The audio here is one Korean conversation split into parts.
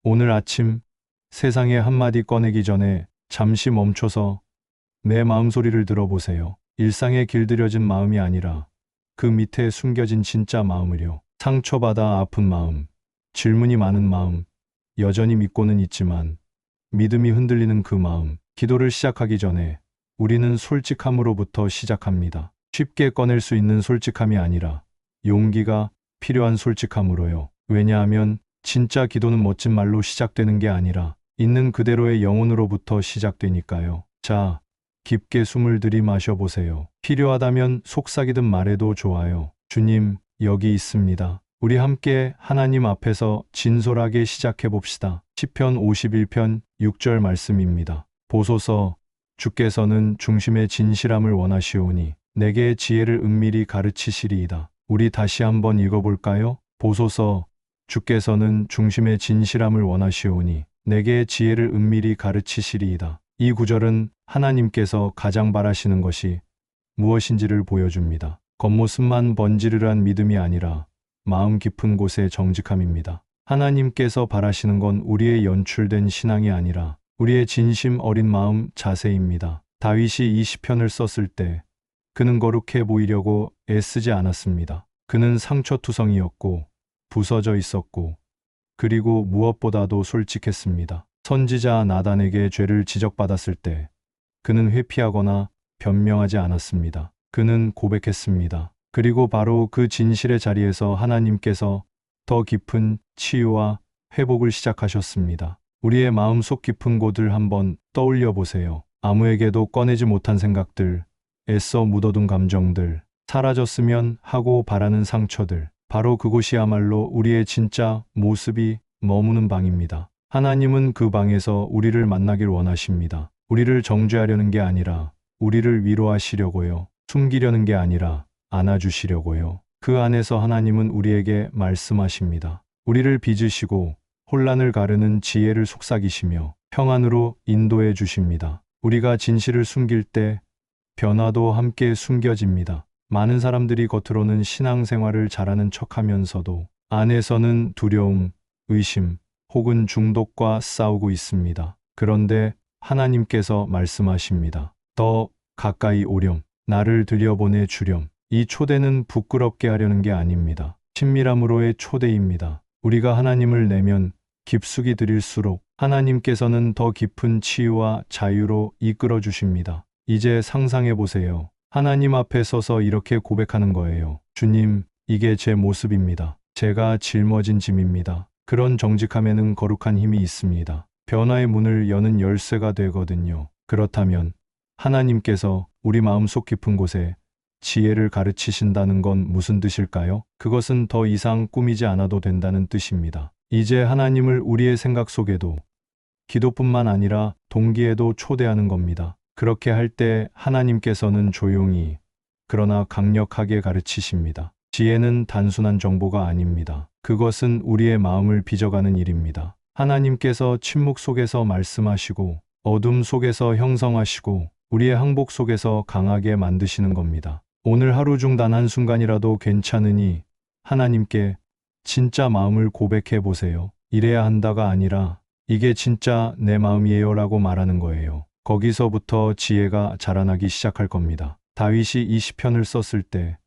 오늘 아침 세상에 한마디 꺼내기 전에 잠시 멈춰서 내 마음 소리를 들어보세요. 일상에 길들여진 마음이 아니라 그 밑에 숨겨진 진짜 마음을요. 상처받아 아픈 마음, 질문이 많은 마음, 여전히 믿고는 있지만 믿음이 흔들리는 그 마음. 기도를 시작하기 전에 우리는 솔직함으로부터 시작합니다. 쉽게 꺼낼 수 있는 솔직함이 아니라 용기가 필요한 솔직함으로요. 왜냐하면 진짜 기도는 멋진 말로 시작되는 게 아니라 있는 그대로의 영혼으로부터 시작되니까요. 자, 깊게 숨을 들이마셔 보세요. 필요하다면 속삭이듯 말해도 좋아요. 주님, 여기 있습니다. 우리 함께 하나님 앞에서 진솔하게 시작해 봅시다. 시편 51편 6절 말씀입니다. 보소서, 주께서는 중심의 진실함을 원하시오니 내게 지혜를 은밀히 가르치시리이다. 우리 다시 한번 읽어볼까요? 보소서, 주께서는 중심의 진실함을 원하시오니 내게 지혜를 은밀히 가르치시리이다. 이 구절은 하나님께서 가장 바라시는 것이 무엇인지를 보여줍니다. 겉모습만 번지르르한 믿음이 아니라 마음 깊은 곳의 정직함입니다. 하나님께서 바라시는 건 우리의 연출된 신앙이 아니라 우리의 진심 어린 마음 자세입니다. 다윗이 이 시편을 썼을 때 그는 거룩해 보이려고 애쓰지 않았습니다. 그는 상처투성이었고 부서져 있었고 그리고 무엇보다도 솔직했습니다. 선지자 나단에게 죄를 지적받았을 때 그는 회피하거나 변명하지 않았습니다. 그는 고백했습니다. 그리고 바로 그 진실의 자리에서 하나님께서 더 깊은 치유와 회복을 시작하셨습니다. 우리의 마음속 깊은 곳을 한번 떠올려 보세요. 아무에게도 꺼내지 못한 생각들, 애써 묻어둔 감정들, 사라졌으면 하고 바라는 상처들, 바로 그곳이야말로 우리의 진짜 모습이 머무는 방입니다. 하나님은 그 방에서 우리를 만나길 원하십니다. 우리를 정죄하려는 게 아니라 우리를 위로하시려고요. 숨기려는 게 아니라 안아주시려고요. 그 안에서 하나님은 우리에게 말씀하십니다. 우리를 빚으시고 혼란을 가르는 지혜를 속삭이시며 평안으로 인도해 주십니다. 우리가 진실을 숨길 때 변화도 함께 숨겨집니다. 많은 사람들이 겉으로는 신앙생활을 잘하는 척하면서도 안에서는 두려움, 의심, 혹은 중독과 싸우고 있습니다. 그런데 하나님께서 말씀하십니다. 더 가까이 오렴, 나를 들여보내 주렴. 이 초대는 부끄럽게 하려는 게 아닙니다. 친밀함으로의 초대입니다. 우리가 하나님을 내면 깊숙이 들일수록 하나님께서는 더 깊은 치유와 자유로 이끌어 주십니다. 이제 상상해 보세요. 하나님 앞에 서서 이렇게 고백하는 거예요. 주님, 이게 제 모습입니다. 제가 짊어진 짐입니다. 그런 정직함에는 거룩한 힘이 있습니다. 변화의 문을 여는 열쇠가 되거든요. 그렇다면 하나님께서 우리 마음속 깊은 곳에 지혜를 가르치신다는 건 무슨 뜻일까요? 그것은 더 이상 꾸미지 않아도 된다는 뜻입니다. 이제 하나님을 우리의 생각 속에도, 기도뿐만 아니라 동기에도 초대하는 겁니다. 그렇게 할 때 하나님께서는 조용히 그러나 강력하게 가르치십니다. 지혜는 단순한 정보가 아닙니다. 그것은 우리의 마음을 빚어가는 일입니다. 하나님께서 침묵 속에서 말씀하시고 어둠 속에서 형성하시고 우리의 항복 속에서 강하게 만드시는 겁니다. 오늘 하루 중 단 한순간이라도 괜찮으니 하나님께 진짜 마음을 고백해 보세요. 이래야 한다가 아니라 이게 진짜 내 마음이에요 라고 말하는 거예요. 거기서부터 지혜가 자라나기 시작할 겁니다. 다윗이 이 시편을 썼을 때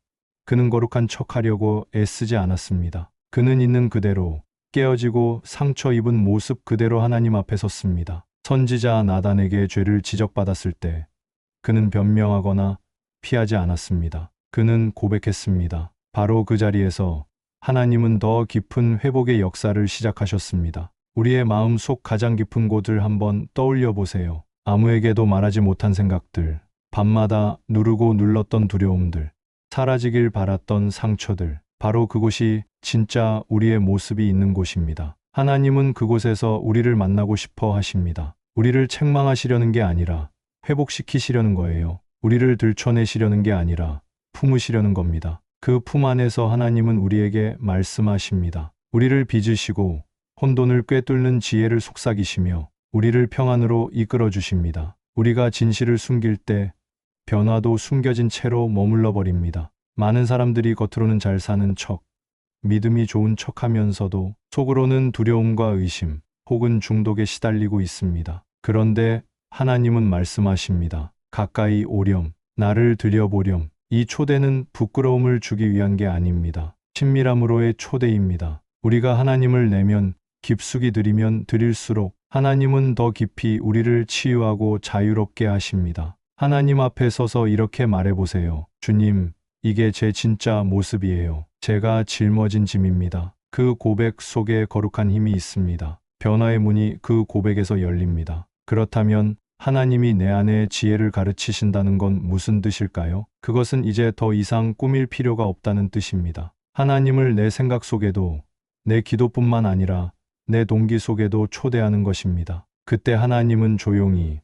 그는 거룩한 척하려고 애쓰지 않았습니다. 그는 있는 그대로 깨어지고 상처 입은 모습 그대로 하나님 앞에 섰습니다. 선지자 나단에게 죄를 지적받았을 때 그는 변명하거나 피하지 않았습니다. 그는 고백했습니다. 바로 그 자리에서 하나님은 더 깊은 회복의 역사를 시작하셨습니다. 우리의 마음 속 가장 깊은 곳을 한번 떠올려 보세요. 아무에게도 말하지 못한 생각들, 밤마다 누르고 눌렀던 두려움들, 사라지길 바랐던 상처들, 바로 그곳이 진짜 우리의 모습이 있는 곳입니다. 하나님은 그곳에서 우리를 만나고 싶어 하십니다. 우리를 책망하시려는 게 아니라 회복시키시려는 거예요. 우리를 들춰내시려는 게 아니라 품으시려는 겁니다. 그 품 안에서 하나님은 우리에게 말씀하십니다. 우리를 빚으시고 혼돈을 꿰뚫는 지혜를 속삭이시며 우리를 평안으로 이끌어 주십니다. 우리가 진실을 숨길 때 변화도 숨겨진 채로 머물러 버립니다. 많은 사람들이 겉으로는 잘 사는 척, 믿음이 좋은 척하면서도 속으로는 두려움과 의심, 혹은 중독에 시달리고 있습니다. 그런데 하나님은 말씀하십니다. 가까이 오렴, 나를 들여보렴. 이 초대는 부끄러움을 주기 위한 게 아닙니다. 친밀함으로의 초대입니다. 우리가 하나님을 내면, 깊숙이 들이면 들일수록 하나님은 더 깊이 우리를 치유하고 자유롭게 하십니다. 하나님 앞에 서서 이렇게 말해보세요. 주님, 이게 제 진짜 모습이에요. 제가 짊어진 짐입니다. 그 고백 속에 거룩한 힘이 있습니다. 변화의 문이 그 고백에서 열립니다. 그렇다면 하나님이 내 안에 지혜를 가르치신다는 건 무슨 뜻일까요? 그것은 이제 더 이상 꾸밀 필요가 없다는 뜻입니다. 하나님을 내 생각 속에도, 내 기도뿐만 아니라 내 동기 속에도 초대하는 것입니다. 그때 하나님은 조용히,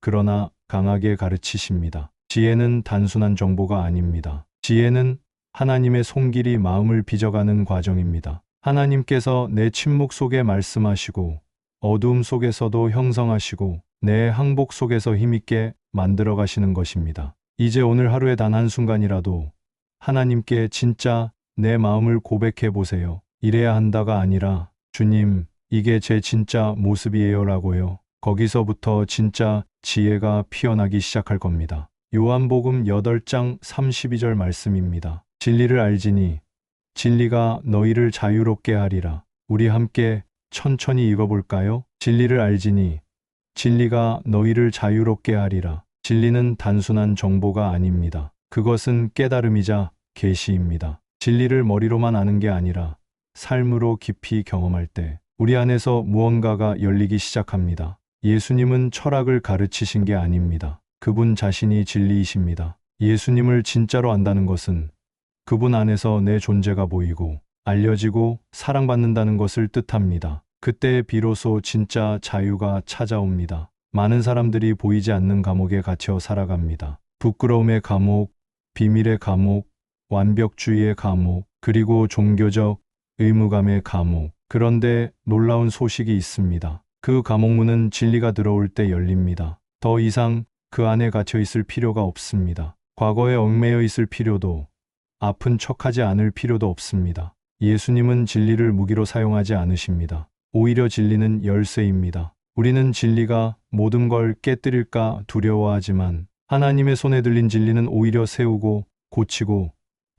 그러나 강하게 가르치십니다. 지혜는 단순한 정보가 아닙니다. 지혜는 하나님의 손길이 마음을 빚어가는 과정입니다. 하나님께서 내 침묵 속에 말씀하시고, 어두움 속에서도 형성하시고, 내 항복 속에서 힘있게 만들어 가시는 것입니다. 이제 오늘 하루의 단 한순간이라도 하나님께 진짜 내 마음을 고백해 보세요. 이래야 한다가 아니라, 주님, 이게 제 진짜 모습이에요 라고요. 거기서부터 진짜 지혜가 피어나기 시작할 겁니다. 요한복음 8장 32절 말씀입니다. 진리를 알지니 진리가 너희를 자유롭게 하리라. 우리 함께 천천히 읽어볼까요? 진리를 알지니 진리가 너희를 자유롭게 하리라. 진리는 단순한 정보가 아닙니다. 그것은 깨달음이자 계시입니다. 진리를 머리로만 아는 게 아니라 삶으로 깊이 경험할 때 우리 안에서 무언가가 열리기 시작합니다. 예수님은 철학을 가르치신 게 아닙니다. 그분 자신이 진리이십니다. 예수님을 진짜로 안다는 것은 그분 안에서 내 존재가 보이고 알려지고 사랑받는다는 것을 뜻합니다. 그때 비로소 진짜 자유가 찾아옵니다. 많은 사람들이 보이지 않는 감옥에 갇혀 살아갑니다. 부끄러움의 감옥, 비밀의 감옥, 완벽주의의 감옥, 그리고 종교적 의무감의 감옥. 그런데 놀라운 소식이 있습니다. 그 감옥문은 진리가 들어올 때 열립니다. 더 이상 그 안에 갇혀 있을 필요가 없습니다. 과거에 얽매여 있을 필요도, 아픈 척하지 않을 필요도 없습니다. 예수님은 진리를 무기로 사용하지 않으십니다. 오히려 진리는 열쇠입니다. 우리는 진리가 모든 걸 깨뜨릴까 두려워하지만 하나님의 손에 들린 진리는 오히려 세우고 고치고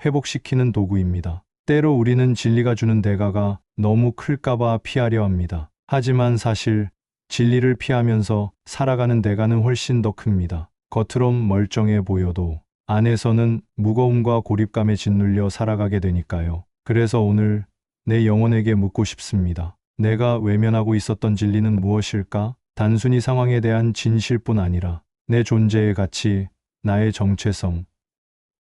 회복시키는 도구입니다. 때로 우리는 진리가 주는 대가가 너무 클까봐 피하려 합니다. 하지만 사실 진리를 피하면서 살아가는 대가는 훨씬 더 큽니다. 겉으론 멀쩡해 보여도 안에서는 무거움과 고립감에 짓눌려 살아가게 되니까요. 그래서 오늘 내 영혼에게 묻고 싶습니다. 내가 외면하고 있었던 진리는 무엇일까? 단순히 상황에 대한 진실뿐 아니라 내 존재의 가치, 나의 정체성,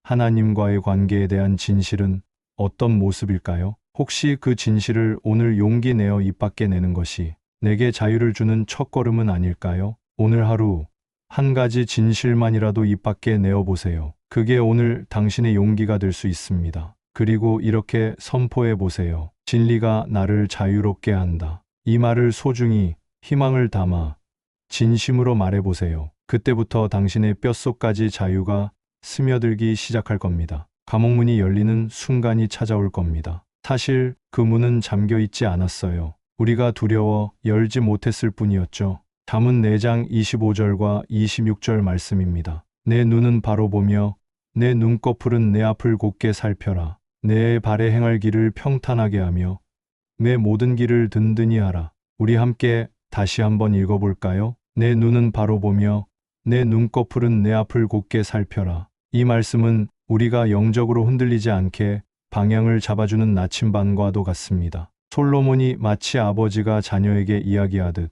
하나님과의 관계에 대한 진실은 어떤 모습일까요? 혹시 그 진실을 오늘 용기 내어 입 밖에 내는 것이 내게 자유를 주는 첫걸음은 아닐까요? 오늘 하루 한 가지 진실만이라도 입 밖에 내어보세요. 그게 오늘 당신의 용기가 될 수 있습니다. 그리고 이렇게 선포해 보세요. 진리가 나를 자유롭게 한다. 이 말을 소중히 희망을 담아 진심으로 말해보세요. 그때부터 당신의 뼛속까지 자유가 스며들기 시작할 겁니다. 감옥문이 열리는 순간이 찾아올 겁니다. 사실 그 문은 잠겨 있지 않았어요. 우리가 두려워 열지 못했을 뿐이었죠. 잠언 4장 25절과 26절 말씀입니다. 내 눈은 바로 보며 내 눈꺼풀은 내 앞을 곧게 살펴라. 내 발에 행할 길을 평탄하게 하며 내 모든 길을 든든히 하라. 우리 함께 다시 한번 읽어볼까요? 내 눈은 바로 보며 내 눈꺼풀은 내 앞을 곧게 살펴라. 이 말씀은 우리가 영적으로 흔들리지 않게 방향을 잡아주는 나침반과도 같습니다. 솔로몬이 마치 아버지가 자녀에게 이야기하듯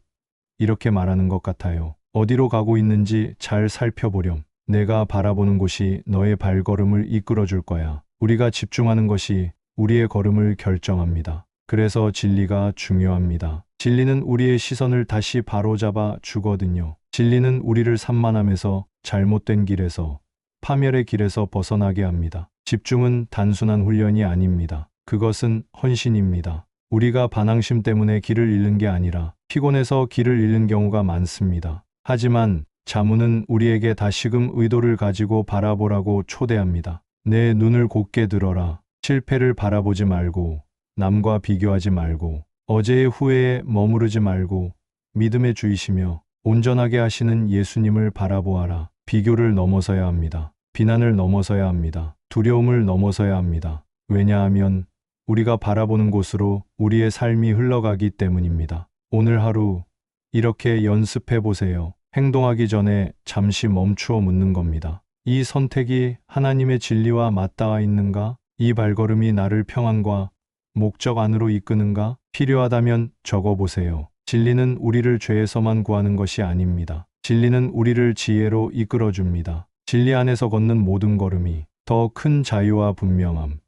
이렇게 말하는 것 같아요. 어디로 가고 있는지 잘 살펴보렴. 내가 바라보는 곳이 너의 발걸음을 이끌어줄 거야. 우리가 집중하는 것이 우리의 걸음을 결정합니다. 그래서 진리가 중요합니다. 진리는 우리의 시선을 다시 바로잡아 주거든요. 진리는 우리를 산만함에서, 잘못된 길에서, 파멸의 길에서 벗어나게 합니다. 집중은 단순한 훈련이 아닙니다. 그것은 헌신입니다. 우리가 반항심 때문에 길을 잃는 게 아니라 피곤해서 길을 잃는 경우가 많습니다. 하지만 잠언은 우리에게 다시금 의도를 가지고 바라보라고 초대합니다. 내 눈을 곧게 들어라. 실패를 바라보지 말고, 남과 비교하지 말고, 어제의 후회에 머무르지 말고 믿음의 주이시며 온전하게 하시는 예수님을 바라보아라. 비교를 넘어서야 합니다. 비난을 넘어서야 합니다. 두려움을 넘어서야 합니다. 왜냐하면 우리가 바라보는 곳으로 우리의 삶이 흘러가기 때문입니다. 오늘 하루 이렇게 연습해 보세요. 행동하기 전에 잠시 멈추어 묻는 겁니다. 이 선택이 하나님의 진리와 맞닿아 있는가? 이 발걸음이 나를 평안과 목적 안으로 이끄는가? 필요하다면 적어보세요. 진리는 우리를 죄에서만 구하는 것이 아닙니다. 진리는 우리를 지혜로 이끌어줍니다. 진리 안에서 걷는 모든 걸음이 더 큰 자유와 분명함,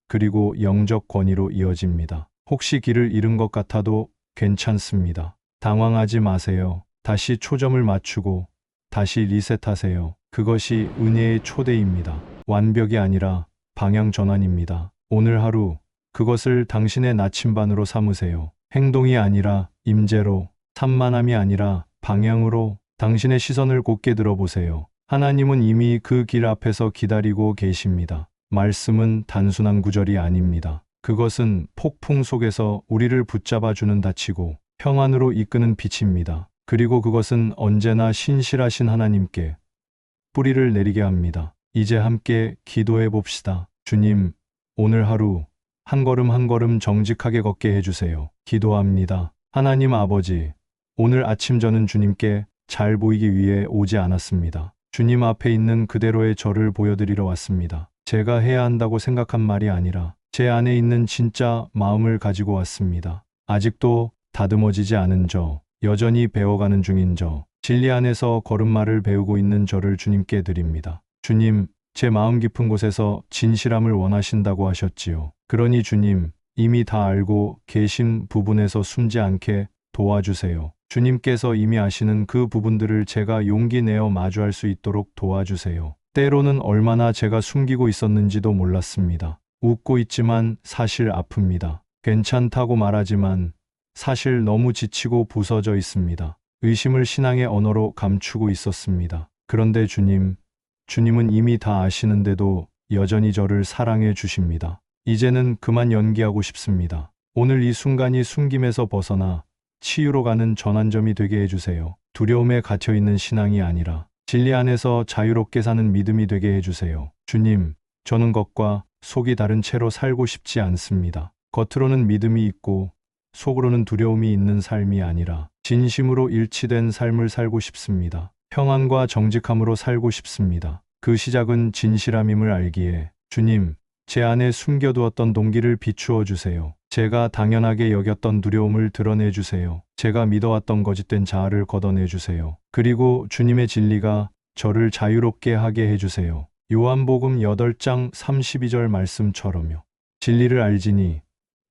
그리고 영적 권위로 이어집니다. 혹시 길을 잃은 것 같아도 괜찮습니다. 당황하지 마세요. 다시 초점을 맞추고 다시 리셋하세요. 그것이 은혜의 초대입니다. 완벽이 아니라 방향 전환입니다. 오늘 하루 그것을 당신의 나침반으로 삼으세요. 행동이 아니라 임재로, 산만함이 아니라 방향으로 당신의 시선을 곧게 들어보세요. 하나님은 이미 그 길 앞에서 기다리고 계십니다. 말씀은 단순한 구절이 아닙니다. 그것은 폭풍 속에서 우리를 붙잡아주는 닫히고 평안으로 이끄는 빛입니다. 그리고 그것은 언제나 신실하신 하나님께 뿌리를 내리게 합니다. 이제 함께 기도해 봅시다. 주님, 오늘 하루 한 걸음 한 걸음 정직하게 걷게 해주세요. 기도합니다. 하나님 아버지, 오늘 아침 저는 주님께 잘 보이기 위해 오지 않았습니다. 주님 앞에 있는 그대로의 저를 보여드리러 왔습니다. 제가 해야 한다고 생각한 말이 아니라 제 안에 있는 진짜 마음을 가지고 왔습니다. 아직도 다듬어지지 않은 저, 여전히 배워가는 중인 저, 진리 안에서 걸음마를 배우고 있는 저를 주님께 드립니다. 주님, 제 마음 깊은 곳에서 진실함을 원하신다고 하셨지요. 그러니 주님, 이미 다 알고 계신 부분에서 숨지 않게 도와주세요. 주님께서 이미 아시는 그 부분들을 제가 용기 내어 마주할 수 있도록 도와주세요. 때로는 얼마나 제가 숨기고 있었는지도 몰랐습니다. 웃고 있지만 사실 아픕니다. 괜찮다고 말하지만 사실 너무 지치고 부서져 있습니다. 의심을 신앙의 언어로 감추고 있었습니다. 그런데 주님은 이미 다 아시는데도 여전히 저를 사랑해 주십니다. 이제는 그만 연기하고 싶습니다. 오늘 이 순간이 숨김에서 벗어나 치유로 가는 전환점이 되게 해주세요. 두려움에 갇혀있는 신앙이 아니라 진리 안에서 자유롭게 사는 믿음이 되게 해주세요. 주님, 저는 겉과 속이 다른 채로 살고 싶지 않습니다. 겉으로는 믿음이 있고 속으로는 두려움이 있는 삶이 아니라 진심으로 일치된 삶을 살고 싶습니다. 평안과 정직함으로 살고 싶습니다. 그 시작은 진실함임을 알기에 주님, 제 안에 숨겨두었던 동기를 비추어 주세요. 제가 당연하게 여겼던 두려움을 드러내 주세요. 제가 믿어왔던 거짓된 자아를 걷어내 주세요. 그리고 주님의 진리가 저를 자유롭게 하게 해주세요. 요한복음 8장 32절 말씀처럼요. 진리를 알지니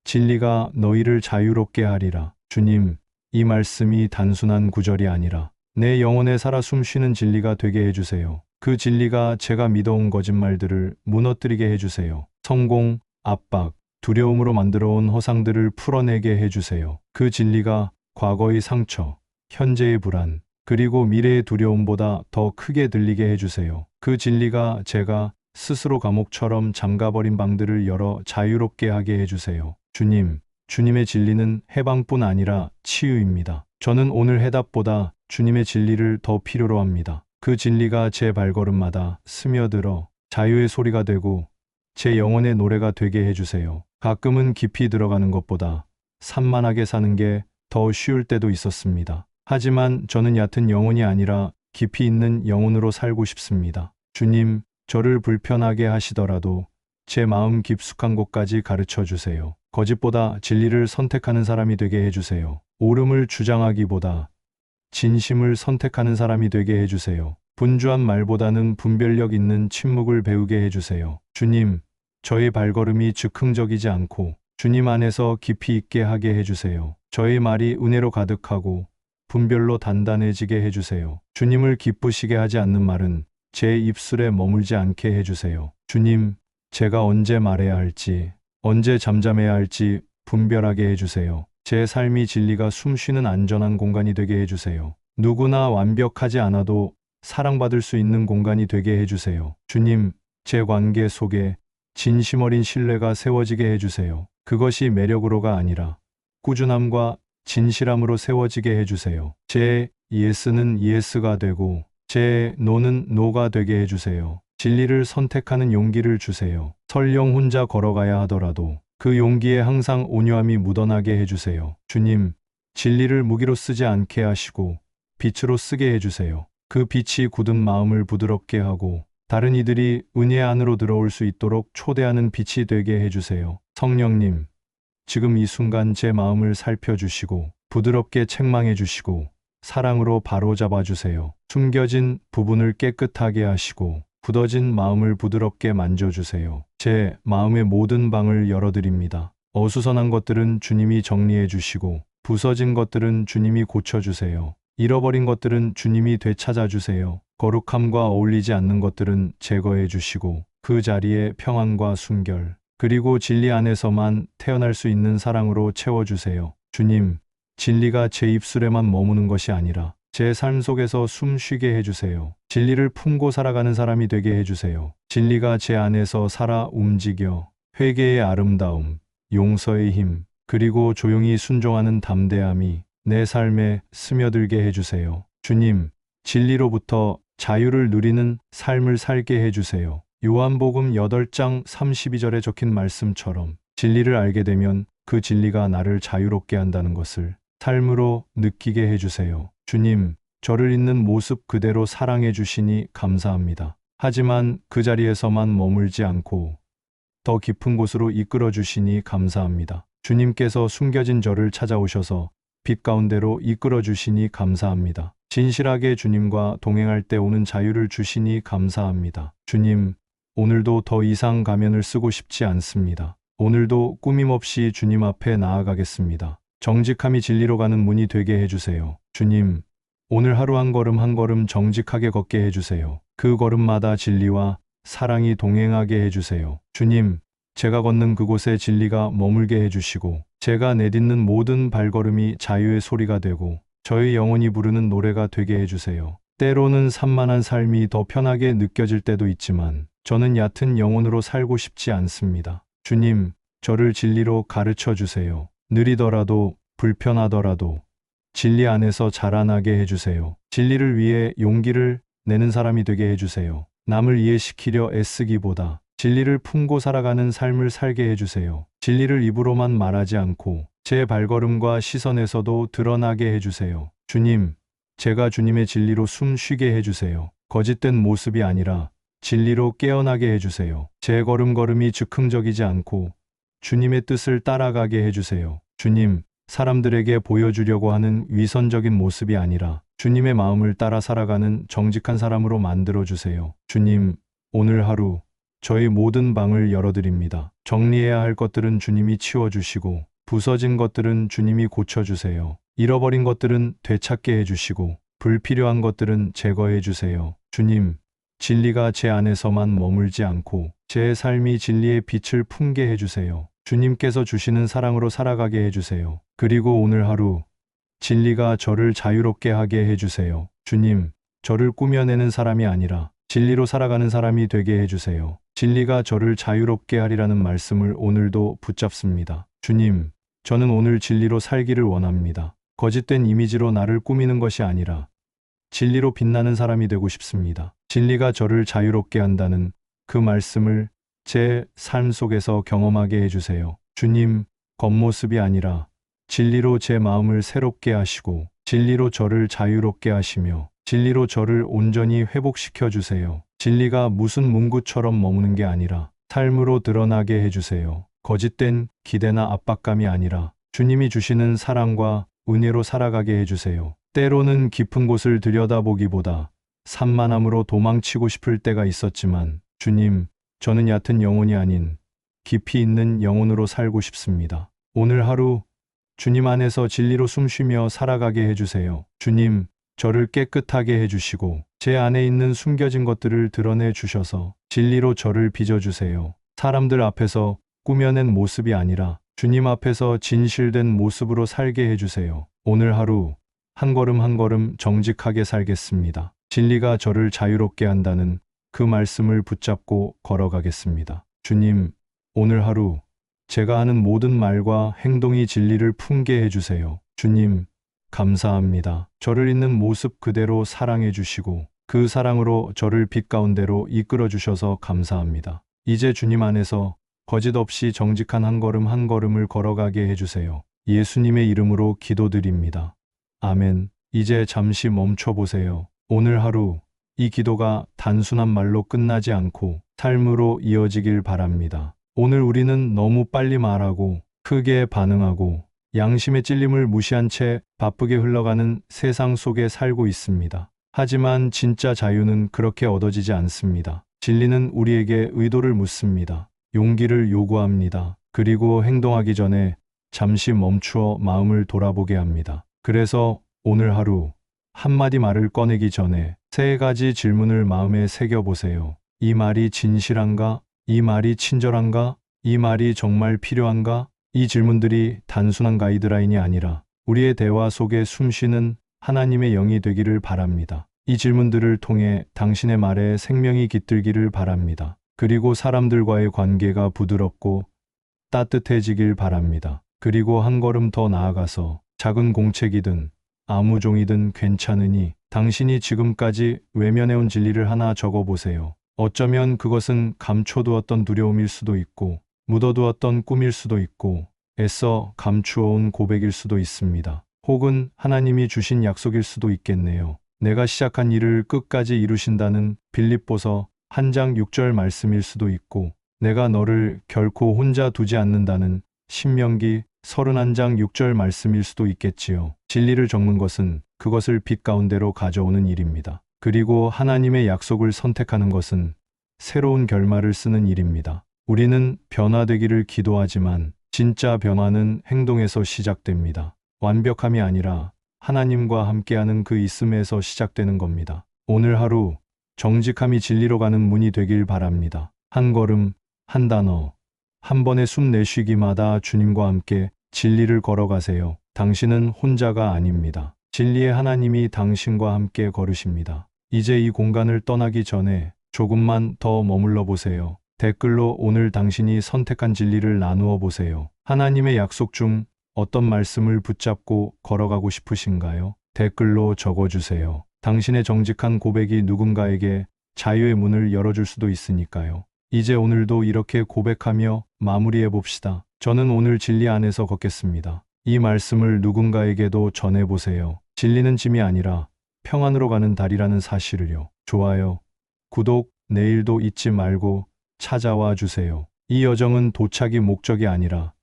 진리가 너희를 자유롭게 하리라. 주님, 이 말씀이 단순한 구절이 아니라 내 영혼에 살아 숨쉬는 진리가 되게 해주세요. 그 진리가 제가 믿어온 거짓말들을 무너뜨리게 해주세요. 성공, 압박, 두려움으로 만들어온 허상들을 풀어내게 해주세요. 그 진리가 과거의 상처, 현재의 불안, 그리고 미래의 두려움보다 더 크게 들리게 해주세요. 그 진리가 제가 스스로 감옥처럼 잠가버린 방들을 열어 자유롭게 하게 해주세요. 주님, 주님의 진리는 해방뿐 아니라 치유입니다. 저는 오늘 해답보다 주님의 진리를 더 필요로 합니다. 그 진리가 제 발걸음마다 스며들어 자유의 소리가 되고 제 영혼의 노래가 되게 해주세요. 가끔은 깊이 들어가는 것보다 산만하게 사는 게 더 쉬울 때도 있었습니다. 하지만 저는 얕은 영혼이 아니라 깊이 있는 영혼으로 살고 싶습니다. 주님, 저를 불편하게 하시더라도 제 마음 깊숙한 곳까지 가르쳐 주세요. 거짓보다 진리를 선택하는 사람이 되게 해주세요. 옳음을 주장하기보다 진심을 선택하는 사람이 되게 해주세요. 분주한 말보다는 분별력 있는 침묵을 배우게 해주세요. 주님, 저의 발걸음이 즉흥적이지 않고 주님 안에서 깊이 있게 하게 해주세요. 저의 말이 은혜로 가득하고 분별로 단단해지게 해주세요. 주님을 기쁘시게 하지 않는 말은 제 입술에 머물지 않게 해주세요. 주님, 제가 언제 말해야 할지, 언제 잠잠해야 할지 분별하게 해주세요. 제 삶이 진리가 숨쉬는 안전한 공간이 되게 해주세요. 누구나 완벽하지 않아도 사랑받을 수 있는 공간이 되게 해주세요. 주님, 제 관계 속에 진심 어린 신뢰가 세워지게 해주세요. 그것이 매력으로가 아니라 꾸준함과 진실함으로 세워지게 해주세요. 제 예스는 예스가 되고 제 노는 노가 되게 해주세요. 진리를 선택하는 용기를 주세요. 설령 혼자 걸어가야 하더라도 그 용기에 항상 온유함이 묻어나게 해주세요. 주님, 진리를 무기로 쓰지 않게 하시고 빛으로 쓰게 해주세요. 그 빛이 굳은 마음을 부드럽게 하고 다른 이들이 은혜 안으로 들어올 수 있도록 초대하는 빛이 되게 해주세요. 성령님, 지금 이 순간 제 마음을 살펴주시고 부드럽게 책망해 주시고 사랑으로 바로잡아 주세요. 숨겨진 부분을 깨끗하게 하시고 굳어진 마음을 부드럽게 만져주세요. 제 마음의 모든 방을 열어드립니다. 어수선한 것들은 주님이 정리해 주시고 부서진 것들은 주님이 고쳐주세요. 잃어버린 것들은 주님이 되찾아 주세요. 거룩함과 어울리지 않는 것들은 제거해 주시고 그 자리에 평안과 순결 그리고 진리 안에서만 태어날 수 있는 사랑으로 채워주세요. 주님, 진리가 제 입술에만 머무는 것이 아니라 제 삶 속에서 숨 쉬게 해주세요. 진리를 품고 살아가는 사람이 되게 해주세요. 진리가 제 안에서 살아 움직여 회개의 아름다움, 용서의 힘, 그리고 조용히 순종하는 담대함이 내 삶에 스며들게 해주세요. 주님, 진리로부터 자유를 누리는 삶을 살게 해주세요. 요한복음 8장 32절에 적힌 말씀처럼 진리를 알게 되면 그 진리가 나를 자유롭게 한다는 것을 삶으로 느끼게 해주세요. 주님, 저를 있는 모습 그대로 사랑해 주시니 감사합니다. 하지만 그 자리에서만 머물지 않고 더 깊은 곳으로 이끌어 주시니 감사합니다. 주님께서 숨겨진 저를 찾아오셔서 빛 가운데로 이끌어 주시니 감사합니다. 진실하게 주님과 동행할 때 오는 자유를 주시니 감사합니다. 주님, 오늘도 더 이상 가면을 쓰고 싶지 않습니다. 오늘도 꾸밈없이 주님 앞에 나아가겠습니다. 정직함이 진리로 가는 문이 되게 해주세요. 주님, 오늘 하루 한 걸음 한 걸음 정직하게 걷게 해주세요. 그 걸음마다 진리와 사랑이 동행하게 해주세요. 주님, 제가 걷는 그곳에 진리가 머물게 해주시고 제가 내딛는 모든 발걸음이 자유의 소리가 되고 저의 영혼이 부르는 노래가 되게 해주세요. 때로는 산만한 삶이 더 편하게 느껴질 때도 있지만 저는 얕은 영혼으로 살고 싶지 않습니다. 주님, 저를 진리로 가르쳐 주세요. 느리더라도 불편하더라도 진리 안에서 자라나게 해주세요. 진리를 위해 용기를 내는 사람이 되게 해주세요. 남을 이해시키려 애쓰기보다 진리를 품고 살아가는 삶을 살게 해주세요. 진리를 입으로만 말하지 않고 제 발걸음과 시선에서도 드러나게 해주세요. 주님, 제가 주님의 진리로 숨 쉬게 해주세요. 거짓된 모습이 아니라 진리로 깨어나게 해주세요. 제 걸음걸음이 즉흥적이지 않고 주님의 뜻을 따라가게 해주세요. 주님, 사람들에게 보여주려고 하는 위선적인 모습이 아니라 주님의 마음을 따라 살아가는 정직한 사람으로 만들어주세요. 주님, 오늘 하루 저의 모든 방을 열어드립니다. 정리해야 할 것들은 주님이 치워주시고 부서진 것들은 주님이 고쳐주세요. 잃어버린 것들은 되찾게 해주시고 불필요한 것들은 제거해 주세요. 주님, 진리가 제 안에서만 머물지 않고 제 삶이 진리의 빛을 품게 해주세요. 주님께서 주시는 사랑으로 살아가게 해주세요. 그리고 오늘 하루 진리가 저를 자유롭게 하게 해주세요. 주님, 저를 꾸며내는 사람이 아니라 진리로 살아가는 사람이 되게 해주세요. 진리가 저를 자유롭게 하리라는 말씀을 오늘도 붙잡습니다. 주님, 저는 오늘 진리로 살기를 원합니다. 거짓된 이미지로 나를 꾸미는 것이 아니라 진리로 빛나는 사람이 되고 싶습니다. 진리가 저를 자유롭게 한다는 그 말씀을 제 삶 속에서 경험하게 해주세요. 주님, 겉모습이 아니라 진리로 제 마음을 새롭게 하시고 진리로 저를 자유롭게 하시며 진리로 저를 온전히 회복시켜 주세요. 진리가 무슨 문구처럼 머무는 게 아니라 삶으로 드러나게 해주세요. 거짓된 기대나 압박감이 아니라 주님이 주시는 사랑과 은혜로 살아가게 해주세요. 때로는 깊은 곳을 들여다보기보다 산만함으로 도망치고 싶을 때가 있었지만 주님, 저는 얕은 영혼이 아닌 깊이 있는 영혼으로 살고 싶습니다. 오늘 하루 주님 안에서 진리로 숨쉬며 살아가게 해주세요. 주님, 저를 깨끗하게 해주시고 제 안에 있는 숨겨진 것들을 드러내 주셔서 진리로 저를 빚어주세요. 사람들 앞에서 꾸며낸 모습이 아니라 주님 앞에서 진실된 모습으로 살게 해주세요. 오늘 하루 한 걸음 한 걸음 정직하게 살겠습니다. 진리가 저를 자유롭게 한다는 그 말씀을 붙잡고 걸어가겠습니다. 주님, 오늘 하루 제가 하는 모든 말과 행동이 진리를 품게 해주세요. 주님, 감사합니다. 저를 있는 모습 그대로 사랑해 주시고 그 사랑으로 저를 빛 가운데로 이끌어 주셔서 감사합니다. 이제 주님 안에서 거짓 없이 정직한 한 걸음 한 걸음을 걸어가게 해주세요. 예수님의 이름으로 기도드립니다. 아멘. 이제 잠시 멈춰 보세요. 오늘 하루 이 기도가 단순한 말로 끝나지 않고 삶으로 이어지길 바랍니다. 오늘 우리는 너무 빨리 말하고 크게 반응하고 양심의 찔림을 무시한 채 바쁘게 흘러가는 세상 속에 살고 있습니다. 하지만 진짜 자유는 그렇게 얻어지지 않습니다. 진리는 우리에게 의도를 묻습니다. 용기를 요구합니다. 그리고 행동하기 전에 잠시 멈추어 마음을 돌아보게 합니다. 그래서 오늘 하루 한마디 말을 꺼내기 전에 3가지 질문을 마음에 새겨보세요. 이 말이 진실한가? 이 말이 친절한가? 이 말이 정말 필요한가? 이 질문들이 단순한 가이드라인이 아니라 우리의 대화 속에 숨쉬는 하나님의 영이 되기를 바랍니다. 이 질문들을 통해 당신의 말에 생명이 깃들기를 바랍니다. 그리고 사람들과의 관계가 부드럽고 따뜻해지길 바랍니다. 그리고 한 걸음 더 나아가서 작은 공책이든 아무 종이든 괜찮으니 당신이 지금까지 외면해온 진리를 하나 적어보세요. 어쩌면 그것은 감춰두었던 두려움일 수도 있고 묻어두었던 꿈일 수도 있고 애써 감추어온 고백일 수도 있습니다. 혹은 하나님이 주신 약속일 수도 있겠네요. 내가 시작한 일을 끝까지 이루신다는 빌립보서 1장 6절 말씀일 수도 있고 내가 너를 결코 혼자 두지 않는다는 신명기 31장 6절 말씀일 수도 있겠지요. 진리를 적는 것은 그것을 빛 가운데로 가져오는 일입니다. 그리고 하나님의 약속을 선택하는 것은 새로운 결말을 쓰는 일입니다. 우리는 변화되기를 기도하지만 진짜 변화는 행동에서 시작됩니다. 완벽함이 아니라 하나님과 함께하는 그 있음에서 시작되는 겁니다. 오늘 하루 정직함이 진리로 가는 문이 되길 바랍니다. 한 걸음, 한 단어, 한 번의 숨 내쉬기마다 주님과 함께 진리를 걸어가세요. 당신은 혼자가 아닙니다. 진리의 하나님이 당신과 함께 걸으십니다. 이제 이 공간을 떠나기 전에 조금만 더 머물러 보세요. 댓글로 오늘 당신이 선택한 진리를 나누어 보세요. 하나님의 약속 중 어떤 말씀을 붙잡고 걸어가고 싶으신가요? 댓글로 적어주세요. 당신의 정직한 고백이 누군가에게 자유의 문을 열어줄 수도 있으니까요. 이제 오늘도 이렇게 고백하며 마무리해 봅시다. 저는 오늘 진리 안에서 걷겠습니다. 이 말씀을 누군가에게도 전해보세요. 진리는 짐이 아니라 평안으로 가는 달이라는 사실을요. 좋아요, 구독, 내일도 잊지 말고 찾아와 주세요. 이 여정은 도착이 목적이 아니라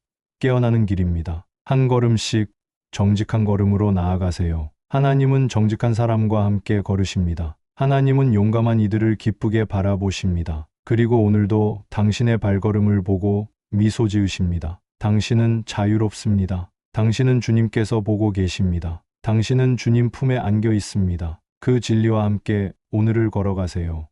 깨어나는 길입니다. 한 걸음씩 정직한 걸음으로 나아가세요. 하나님은 정직한 사람과 함께 걸으십니다. 하나님은 용감한 이들을 기쁘게 바라보십니다. 그리고 오늘도 당신의 발걸음을 보고 미소 지으십니다. 당신은 자유롭습니다. 당신은 주님께서 보고 계십니다. 당신은 주님 품에 안겨 있습니다. 그 진리와 함께 오늘을 걸어가세요.